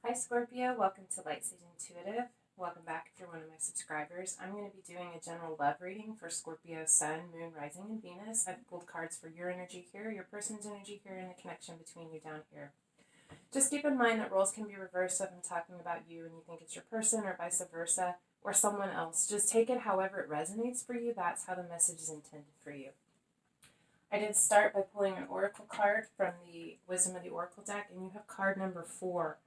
Hi Scorpio, welcome to lightsageintuitive. Welcome back if you're one of my subscribers. I'm going to be doing a general love reading for Scorpio Sun, Moon, Rising, and Venus. I've pulled cards for your energy here, your person's energy here, and the connection between you down here. Just keep in mind that roles can be reversed if I'm talking about you and you think it's your person or vice versa, or someone else. Just take it however it resonates for you. That's how the message is intended for you. I did start by pulling an oracle card from the Wisdom of the Oracle deck, and you have card number 4,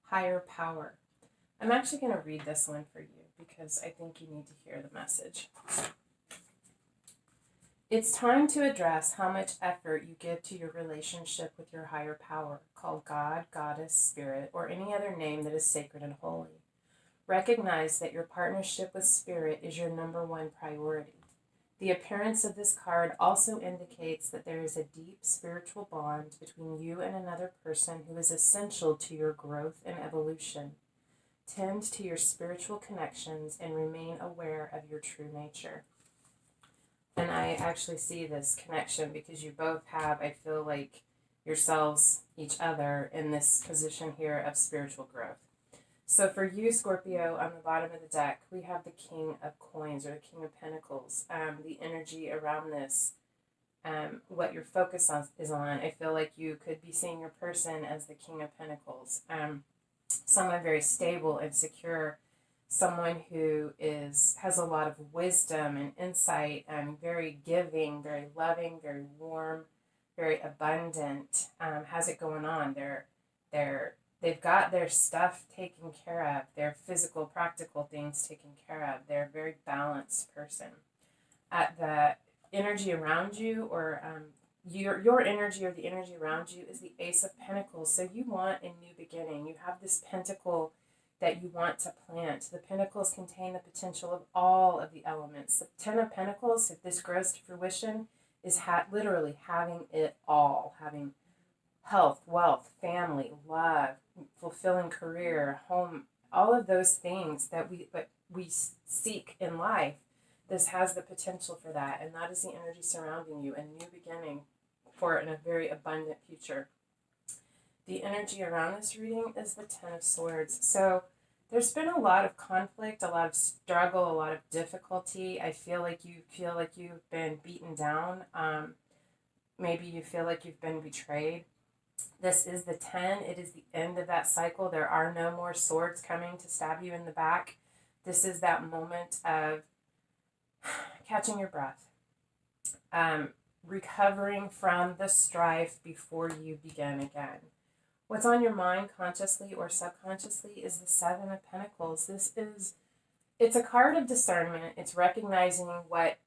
Higher Power. I'm actually going to read this one for you because I think you need to hear the message. It's time to address how much effort you give to your relationship with your higher power, called God, Goddess, Spirit, or any other name that is sacred and holy. Recognize that your partnership with Spirit is your number one priority. The appearance of this card also indicates that there is a deep spiritual bond between you and another person who is essential to your growth and evolution. Tend to your spiritual connections and remain aware of your true nature. And I actually see this connection because you both have, I feel like, yourselves, each other, in this position here of spiritual growth. So for you, Scorpio, on the bottom of the deck, we have the King of Coins or the King of Pentacles. The energy around this, what your focus is on. I feel like you could be seeing your person as the King of Pentacles. Someone very stable and secure, someone who has a lot of wisdom and insight, very giving, very loving, very warm, very abundant, has it going on. They've got their stuff taken care of, their physical, practical things taken care of. They're a very balanced person. The energy around you, or your energy or the energy around you, is the Ace of Pentacles. So you want a new beginning. You have this pentacle that you want to plant. The pentacles contain the potential of all of the elements. The Ten of Pentacles, if this grows to fruition, is literally having it all. Having health, wealth, family, love, fulfilling career, home, all of those things that we seek in life. This has the potential for that, and that is the energy surrounding you, a new beginning for a very abundant future. The energy around this reading is the Ten of Swords. So there's been a lot of conflict, a lot of struggle, a lot of difficulty. I feel like you've been beaten down. Maybe you feel like you've been betrayed. This is the 10. It is the end of that cycle. There are no more swords coming to stab you in the back. This is that moment of catching your breath, recovering from the strife before you begin again. What's on your mind, consciously or subconsciously, is the Seven of Pentacles. It's a card of discernment. It's recognizing what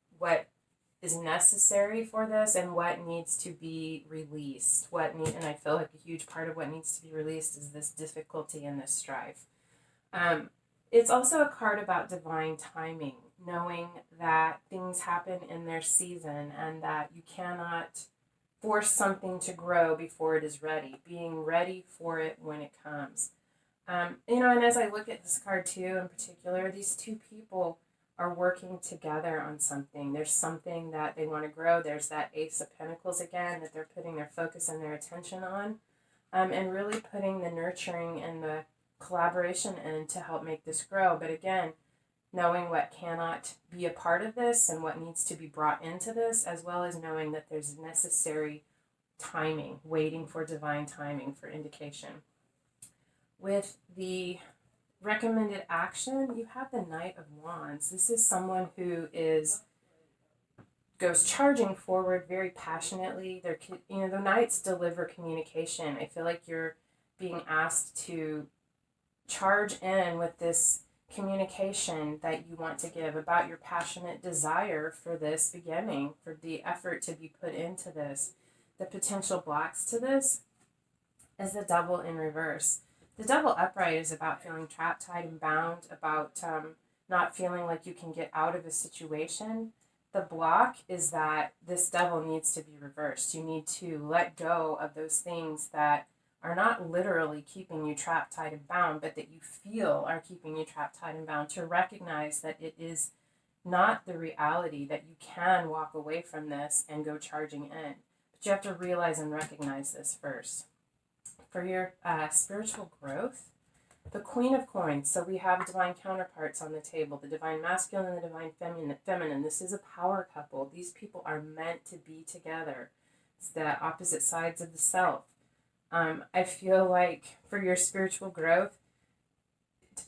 is necessary for this and what needs to be released. And I feel like a huge part of what needs to be released is this difficulty and this strife. It's also a card about divine timing, knowing that things happen in their season and that you cannot force something to grow before it is ready, being ready for it when it comes. And as I look at this card too, in particular, these two people are working together on something. There's something that they want to grow. There's that Ace of Pentacles again that they're putting their focus and their attention on, and really putting the nurturing and the collaboration in to help make this grow. But again, knowing what cannot be a part of this and what needs to be brought into this, as well as knowing that there's necessary timing, waiting for divine timing for indication. With the recommended action, you have the Knight of Wands. This is someone who goes charging forward very passionately. The Knights deliver communication. I feel like you're being asked to charge in with this communication that you want to give about your passionate desire for this beginning, for the effort to be put into this. The potential blocks to this is the Devil in reverse. The Devil upright is about feeling trapped, tied, and bound, about not feeling like you can get out of a situation. The block is that this Devil needs to be reversed. You need to let go of those things that are not literally keeping you trapped, tied, and bound, but that you feel are keeping you trapped, tied, and bound, to recognize that it is not the reality, that you can walk away from this and go charging in. But you have to realize and recognize this first. For your spiritual growth, The Queen of Coins. So we have divine counterparts on the table, the divine masculine and the divine feminine. This is a power couple. These people are meant to be together. It's the opposite sides of the self. I feel like for your spiritual growth,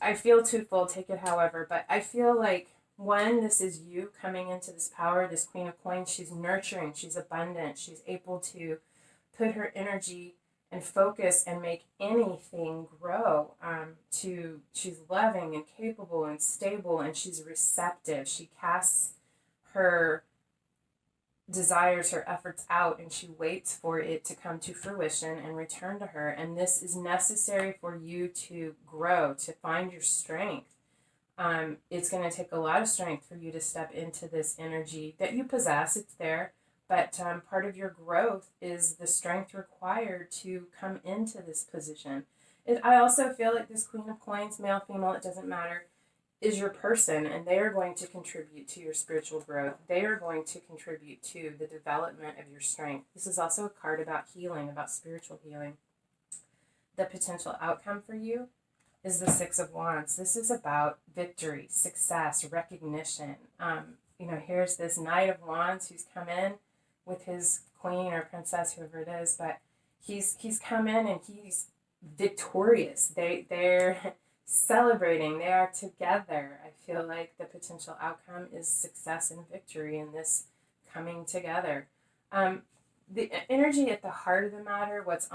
I feel twofold, take it however, but I feel like one, this is you coming into this power, this Queen of Coins. She's nurturing, she's abundant, she's able to put her energy and focus and make anything grow. She's loving and capable and stable, and she's receptive. She casts her desires, her efforts out, and she waits for it to come to fruition and return to her. And this is necessary for you to grow, to find your strength. It's going to take a lot of strength for you to step into this energy that you possess. It's there. But part of your growth is the strength required to come into this position. I also feel like this Queen of Coins, male, female, it doesn't matter, is your person, and they are going to contribute to your spiritual growth. They are going to contribute to the development of your strength. This is also a card about healing, about spiritual healing. The potential outcome for you is the Six of Wands. This is about victory, success, recognition. Here's this Knight of Wands who's come in with his queen or princess, whoever it is, but he's come in and he's victorious. They're celebrating. They are together. I feel like the potential outcome is success and victory in this coming together. The energy at the heart of the matter, what's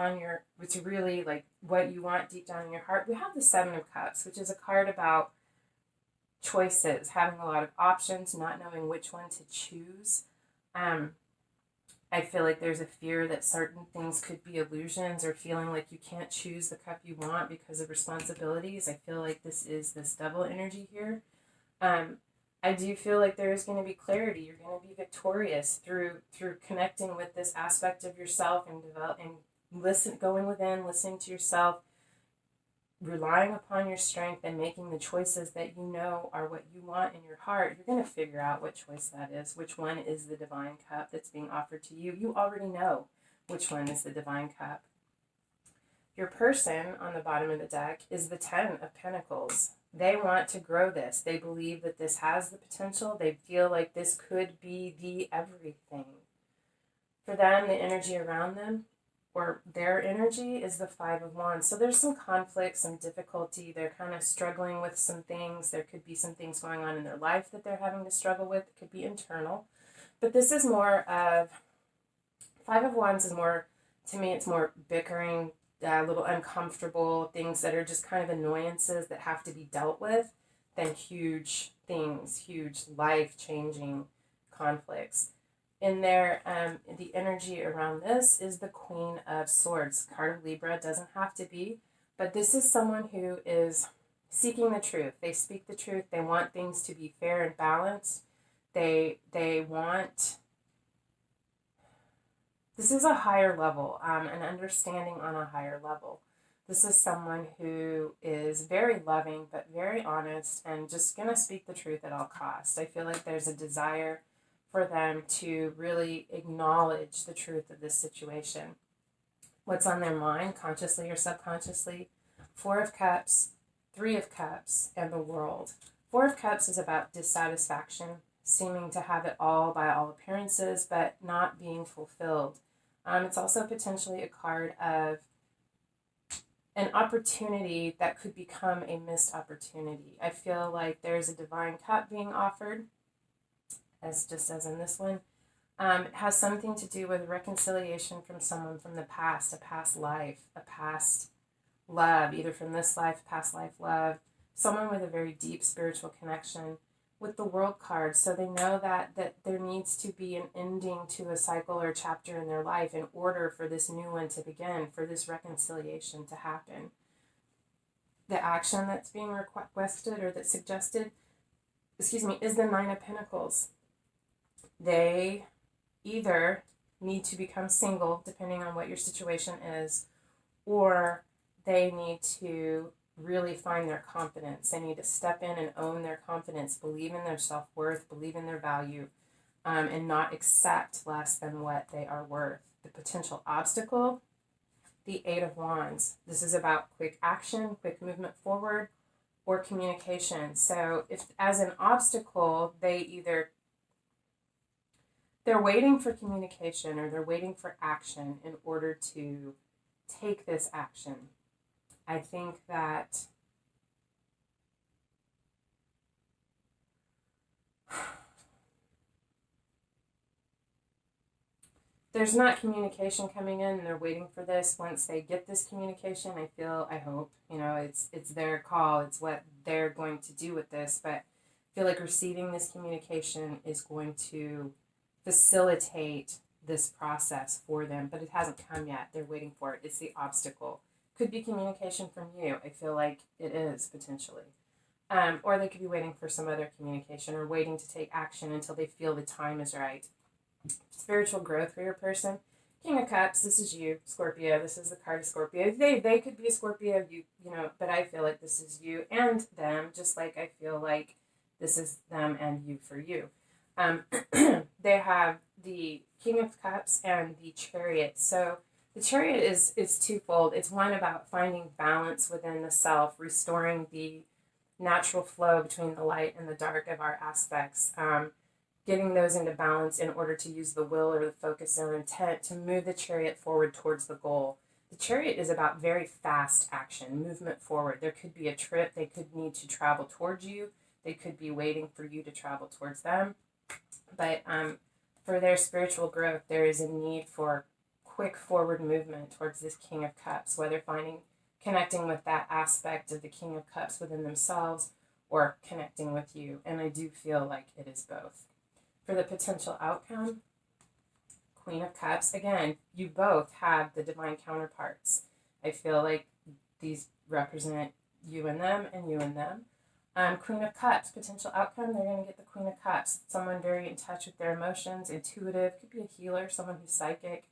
really like what you want deep down in your heart. We have the Seven of Cups, which is a card about choices, having a lot of options, not knowing which one to choose. I feel like there's a fear that certain things could be illusions, or feeling like you can't choose the cup you want because of responsibilities. I feel like this is this double energy here. I do feel like there is going to be clarity. You're going to be victorious through connecting with this aspect of yourself and going within, listening to yourself, relying upon your strength and making the choices that you know are what you want in your heart. You're going to figure out what choice that is, which one is the divine cup that's being offered to you. You already know which one is the divine cup. Your person on the bottom of the deck is the Ten of Pentacles. They want to grow this. They believe that this has the potential. They feel like this could be the everything. For them, the energy around them, or their energy, is the Five of Wands. So there's some conflict, some difficulty. They're kind of struggling with some things. There could be some things going on in their life that they're having to struggle with. It could be internal. But this is more of, Five of Wands is more, to me, it's more bickering, a little uncomfortable things that are just kind of annoyances that have to be dealt with, than huge things, huge life-changing conflicts. In there, the energy around this is the Queen of Swords. Card of Libra, doesn't have to be, but this is someone who is seeking the truth. They speak the truth. They want things to be fair and balanced. They want, this is a higher level, an understanding on a higher level. This is someone who is very loving, but very honest, and just going to speak the truth at all costs. I feel like there's a desire for them to really acknowledge the truth of this situation. What's on their mind, consciously or subconsciously? Four of Cups, Three of Cups, and the World. Four of Cups is about dissatisfaction, seeming to have it all by all appearances, but not being fulfilled. It's also potentially a card of an opportunity that could become a missed opportunity. I feel like there's a divine cup being offered, just as in this one. It has something to do with reconciliation from someone from the past, a past life, a past love, either from this life, past life love, someone with a very deep spiritual connection with the World card. So they know that there needs to be an ending to a cycle or chapter in their life in order for this new one to begin, for this reconciliation to happen. The action that's being requested or that's suggested, is the Nine of Pentacles. They either need to become single, depending on what your situation is, or they need to really find their confidence. They need to step in and own their confidence, believe in their self-worth, believe in their value, and not accept less than what they are worth. The potential obstacle the Eight of Wands. This is about quick action, quick movement forward, or communication. So if as an obstacle, they're waiting for communication or they're waiting for action in order to take this action. I think that there's not communication coming in and they're waiting for this. Once they get this communication, I hope, it's their call. It's what they're going to do with this. But I feel like receiving this communication is going to facilitate this process for them, but it hasn't come yet. They're waiting for it. It's the obstacle. Could be communication from you. I feel like it is potentially. Or they could be waiting for some other communication or waiting to take action until they feel the time is right. Spiritual growth for your person. King of Cups, this is you, Scorpio. This is the card of Scorpio. They could be a Scorpio, but I feel like this is you and them, just like I feel like this is them and you for you. They have the King of Cups and the Chariot. So the Chariot is twofold. It's one about finding balance within the self, restoring the natural flow between the light and the dark of our aspects, getting those into balance in order to use the will or the focus or intent to move the Chariot forward towards the goal. The Chariot is about very fast action, movement forward. There could be a trip. They could need to travel towards you. They could be waiting for you to travel towards them. But for their spiritual growth, there is a need for quick forward movement towards this King of Cups, whether connecting with that aspect of the King of Cups within themselves or connecting with you. And I do feel like it is both. For the potential outcome, Queen of Cups, again, you both have the divine counterparts. I feel like these represent you and them and you and them. Queen of Cups, potential outcome, they're going to get the Queen of Cups. Someone very in touch with their emotions, intuitive, could be a healer, someone who's psychic,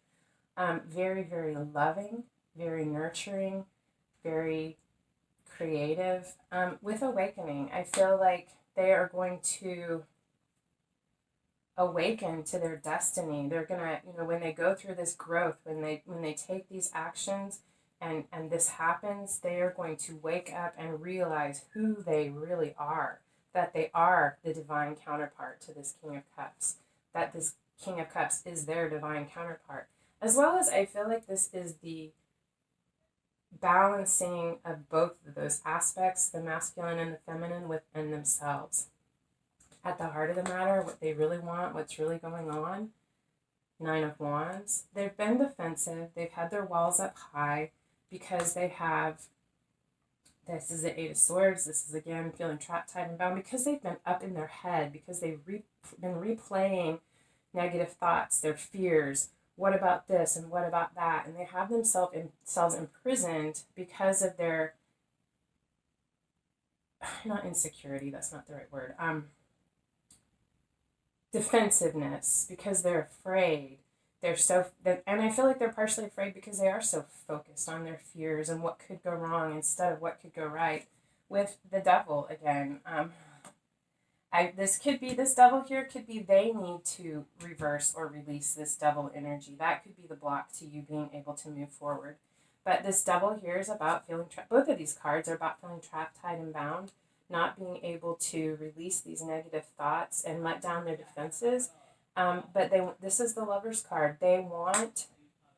very, very loving, very nurturing, very creative. With awakening, I feel like they are going to awaken to their destiny. They're going to, when they go through this growth, when they take these actions, and this happens, they are going to wake up and realize who they really are, that they are the divine counterpart to this King of Cups, that this King of Cups is their divine counterpart. As well as I feel like this is the balancing of both of those aspects, the masculine and the feminine within themselves. At the heart of the matter, what they really want, what's really going on, Nine of Wands. They've been defensive. They've had their walls up high, because they have, this is the Eight of Swords, this is again feeling trapped, tied, and bound, because they've been up in their head, because they've been replaying negative thoughts, their fears, what about this and what about that, and they have themselves imprisoned because of their, not insecurity, that's not the right word, defensiveness, because they're afraid. And I feel like they're partially afraid because they are so focused on their fears and what could go wrong instead of what could go right. With the Devil again, this Devil here could be they need to reverse or release this Devil energy. That could be the block to you being able to move forward. But this Devil here is about feeling trapped. Both of these cards are about feeling trapped, tied, and bound, not being able to release these negative thoughts and let down their defenses. But this is the Lover's card. They want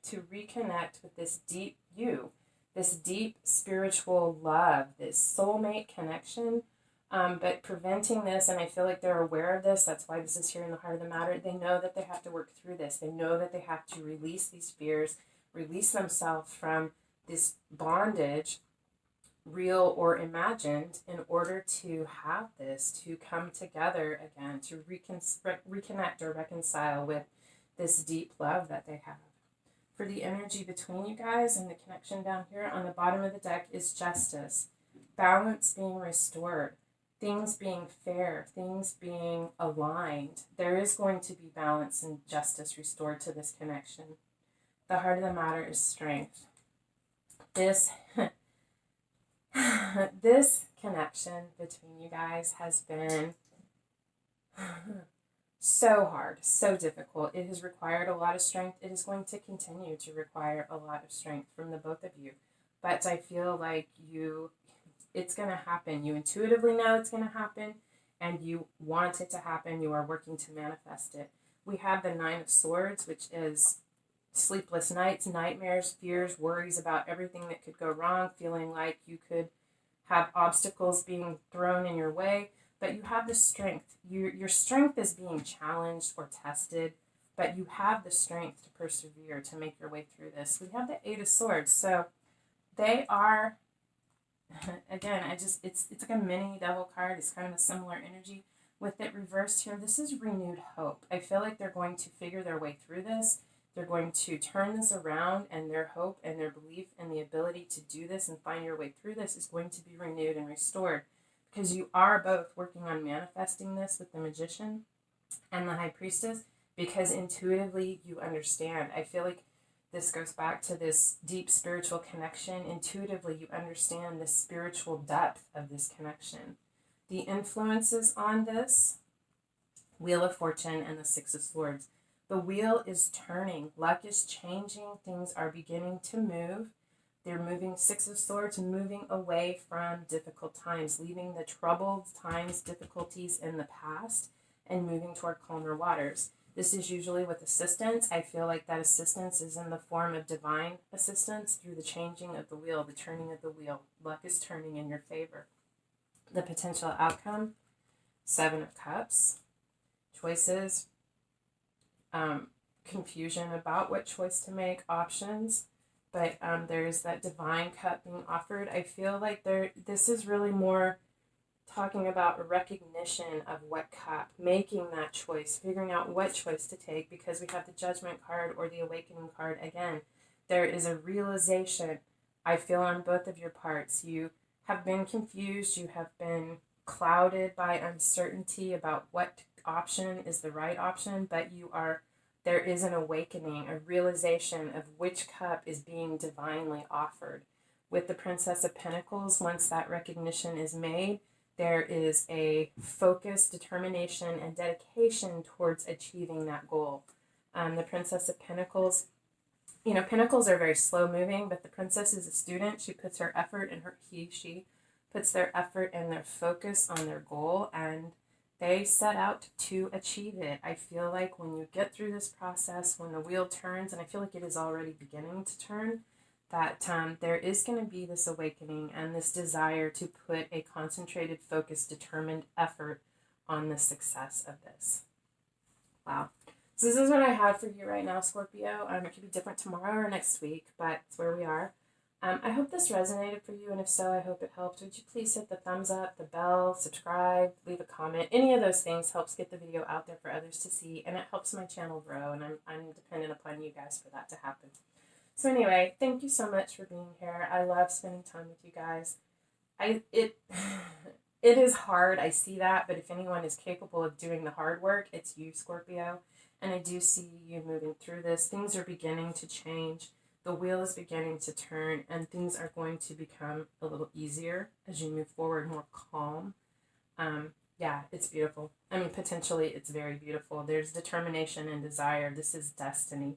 to reconnect with this deep you, this deep spiritual love, this soulmate connection, but preventing this, and I feel like they're aware of this, that's why this is here in the heart of the matter. They know that they have to work through this. They know that they have to release these fears, release themselves from this bondage, real or imagined, in order to have this, to come together again, to reconnect or reconcile with this deep love that they have. For the energy between you guys and the connection down here on the bottom of the deck is justice, balance being restored, things being fair, things being aligned. There is going to be balance and justice restored to this connection. The heart of the matter is strength. This connection between you guys has been so hard, so difficult. It has required a lot of strength. It is going to continue to require a lot of strength from the both of you. But I feel like it's going to happen. You intuitively know it's going to happen, and you want it to happen. You are working to manifest it. We have the Nine of Swords, which is sleepless nights, nightmares, fears, worries about everything that could go wrong, feeling like you could have obstacles being thrown in your way. But you have the strength. Your strength is being challenged or tested, but you have the strength to persevere, to make your way through this. We have the Eight of Swords. So they are, again, it's like a mini devil card. It's kind of a similar energy. With it reversed here, this is renewed hope. I feel like they're going to figure their way through this. They're going to turn this around, and their hope and their belief and the ability to do this and find your way through this is going to be renewed and restored, because you are both working on manifesting this with the Magician and the High Priestess, because intuitively you understand. I feel like this goes back to this deep spiritual connection. Intuitively you understand the spiritual depth of this connection. The influences on this, Wheel of Fortune and the Six of Swords. The wheel is turning. Luck is changing. Things are beginning to move. They're moving, Six of Swords, moving away from difficult times, leaving the troubled times, difficulties in the past, and moving toward calmer waters. This is usually with assistance. I feel like that assistance is in the form of divine assistance through the changing of the wheel, the turning of the wheel. Luck is turning in your favor. The potential outcome, Seven of Cups, choices, confusion about what choice to make, options, but there's that divine cup being offered. I feel like this is really more talking about a recognition of what cup, making that choice, figuring out what choice to take, because we have the Judgment card or the Awakening card. Again, there is a realization, I feel, on both of your parts. You have been confused, you have been clouded by uncertainty about what option is the right option, but there is an awakening, a realization of which cup is being divinely offered. With the Princess of Pentacles, once that recognition is made, there is a focus, determination, and dedication towards achieving that goal. The Princess of Pentacles, Pentacles are very slow moving, but the Princess is a student. She puts her effort and she puts their effort and their focus on their goal, and they set out to achieve it. I feel like when you get through this process, when the wheel turns, and I feel like it is already beginning to turn, that there is going to be this awakening and this desire to put a concentrated, focused, determined effort on the success of this. Wow. So this is what I have for you right now, Scorpio. It could be different tomorrow or next week, but it's where we are. I hope this resonated for you, and if so, I hope it helped. Would you please hit the thumbs up, the bell, subscribe, leave a comment. Any of those things helps get the video out there for others to see, and it helps my channel grow, and I'm dependent upon you guys for that to happen. So anyway, thank you so much for being here. I love spending time with you guys. It is hard, I see that, but if anyone is capable of doing the hard work, it's you, Scorpio. And I do see you moving through this. Things are beginning to change. The wheel is beginning to turn, and things are going to become a little easier as you move forward, more calm. Yeah, it's beautiful. I mean, potentially it's very beautiful. There's determination and desire. This is destiny.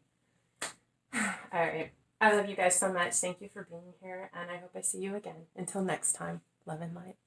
All right. I love you guys so much. Thank you for being here, and I hope I see you again. Until next time, love and light.